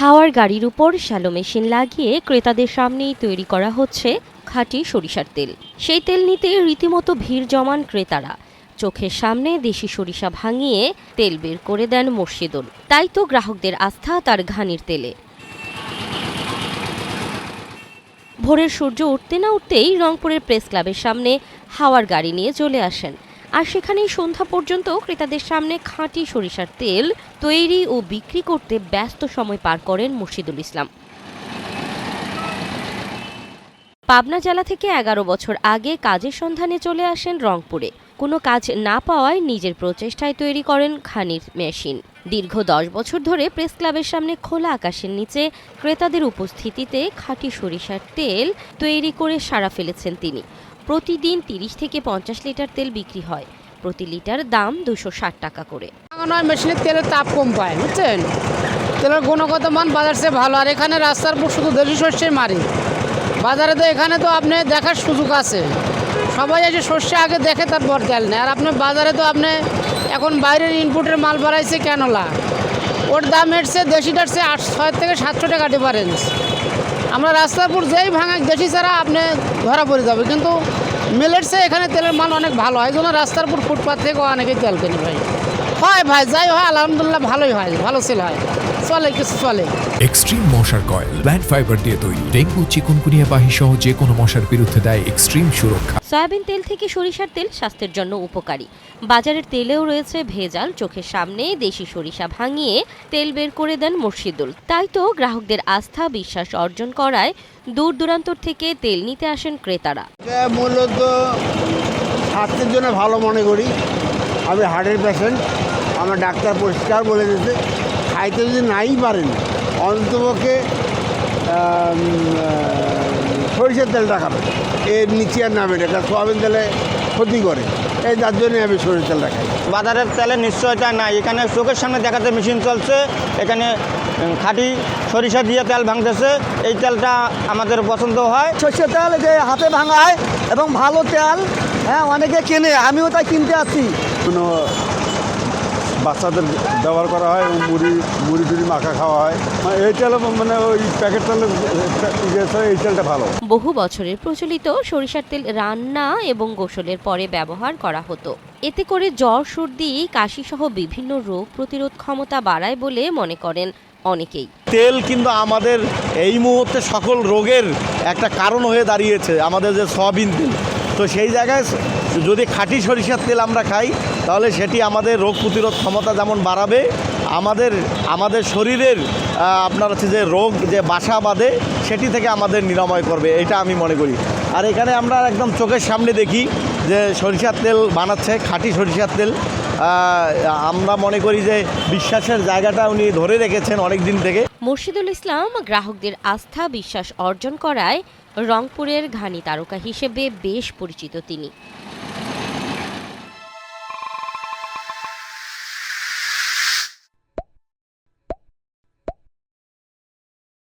হাওয়ার গাড়ির উপর শ্যালো মেশিন লাগিয়ে ক্রেতাদের সামনেই তৈরি করা হচ্ছে খাঁটি সরিষার তেল। সেই তেল নিতে রীতিমতো ভিড় জমান ক্রেতারা। চোখের সামনে দেশি সরিষা ভাঙিয়ে তেল বের করে দেন মুর্শিদুল। তাই তো গ্রাহকদের আস্থা তার ঘানির তেলে। ভোরের সূর্য উঠতে না উঠতেই রংপুরের প্রেস ক্লাবের সামনে হাওয়ার গাড়ি নিয়ে চলে আসেন, আর সেখানেই সন্ধ্যা পর্যন্ত ক্রেতাদের সামনে খাঁটি সরিষার তেল তৈরি ও বিক্রি করতে ব্যস্ত সময় পার করেন মুর্শিদুল ইসলাম। পাবনা জেলা থেকে 11 বছর আগে কাজের সন্ধানে চলে আসেন রংপুরে। কোনো কাজ না পাওয়ায় নিজের প্রচেষ্টায় তৈরি করেন ঘানির মেশিন। দীর্ঘ 10 বছর ধরে প্রেস ক্লাবের সামনে খোলা আকাশের নিচে ক্রেতাদের উপস্থিতিতে খাঁটি সরিষার তেল তৈরি করে সাড়া ফেলেছেন তিনি। প্রতিদিন 30 থেকে 50 লিটার তেল বিক্রি হয়। প্রতি লিটার দাম 260 টাকা করে। মেশিনের তেলের তাপ কম পায়, বুঝছেন? তেলের গুণগত মান বাজার চেয়ে ভালো। আর এখানে রাস্তার উপর শুধু দেশি শস্যে মারি। বাজারে তো এখানে তো আপনি দেখার সুযোগ আছে, সবাই এসে শস্য আগে দেখে তারপর তেল নেয়। আর আপনি বাজারে তো আপনি এখন বাইরের ইনপুটের মাল বাড়াইছে ক্যানোলা, ওর দাম এসছে দেশিটার চেয়ে 6 থেকে 700 টাকা ডিফারেন্স। আমরা রাস্তার উপর যেই ভাঙা দেশি ছাড়া আপনি ধরা পড়ে যাবে, কিন্তু মিলের চেয়ে এখানে তেলের মান অনেক ভালো হয়। এই জন্য রাস্তার উপর ফুটপাথ থেকে অনেকেই তেল কেনে ভাই। হয় ভাই, যাই হয় আলহামদুলিল্লাহ ভালোই হয়, ভালো সেল হয়, চলে কিছু চলে। এক্সট্রিম মশার কয়েল প্ল্যান্ট ফাইবার দিয়ে তৈরি, ডেঙ্গু চিকুনগুনিয়া বাহি সহ যে কোনো মশার বিরুদ্ধে দেয় এক্সট্রিম সুরক্ষা। সয়াবিন তেল থেকে সরিষার তেল স্বাস্থ্যের জন্য উপকারী। বাজারের তেলেও রয়েছে ভেজাল। চোখের সামনে দেশি সরিষা ভাঙিয়ে তেল বের করে দেন মুর্শিদুল। তাই তো গ্রাহকদের আস্থা বিশ্বাস অর্জন করায় দূর দূরান্তর থেকে তেল নিতে আসেন ক্রেতারা। মূলত স্বাস্থ্যের জন্য ভালো মনে করি। আমি হার্টের পেশেন্ট, আমার ডাক্তার পরিষ্কার বলে দিতে, খাইতে যদি নাই পারেন অন্তপক্ষে সরিষার তেলটা খাবেন, এর নিচে আর নামে এটা সোয়াবিন তেলে ক্ষতি করে, এই যার জন্যে আমি সরিষার তেলটা খাই। বাজারের তেলের নিশ্চয়তা নাই, এখানে চোখের সামনে দেখাতে মেশিন চলছে, এখানে খাঁটি সরিষা দিয়ে তেল ভাঙতেছে। এই তেলটা আমাদের পছন্দ হয়। সরষের তেল যে হাতে ভাঙায় এবং ভালো তেল, হ্যাঁ অনেকে কেনে, আমিও তাই কিনতে আসছি। কোনো বাচ্চাদের ব্যবহার করা হয়, মুড়ি টুড়ি মাখা খাওয়া হয়, এই তেল মানে ওই প্যাকেট তেল, এই তেলটা ভালো। বহু বছরের প্রচলিত সরিষার তেল রান্না এবং গোসলের পরে ব্যবহার করা হতো। এতে করে জ্বর, সর্দি, কাশি সহ বিভিন্ন রোগ প্রতিরোধ ক্ষমতা বাড়ায় বলে মনে করেন অনেকেই। তেল কিন্তু আমাদের এই মুহূর্তে সকল রোগের একটা কারণ হয়ে দাঁড়িয়েছে, আমাদের যে সয়াবিন তেল। তো সেই জায়গায় যদি খাঁটি সরিষার তেল আমরা খাই, তাহলে সেটি আমাদের রোগ প্রতিরোধ ক্ষমতা যেমন বাড়াবে, আমাদের শরীরের আপনার হচ্ছে যে রোগ যে বাসা বাঁধে সেটি থেকে আমাদের নিরাময় করবে, এটা আমি মনে করি। আর এখানে আমরা একদম চোখের সামনে দেখি যে সরিষার তেল বানাচ্ছে, খাঁটি সরিষার তেল। আমরা মনে করি যে বিশ্বাসের জায়গাটা উনি ধরে রেখেছেন অনেক দিন থেকে। মুর্শিদুল ইসলাম গ্রাহকদের আস্থা বিশ্বাস অর্জন করায় রংপুরের ঘানি তারকা হিসেবে বেশ পরিচিত তিনি।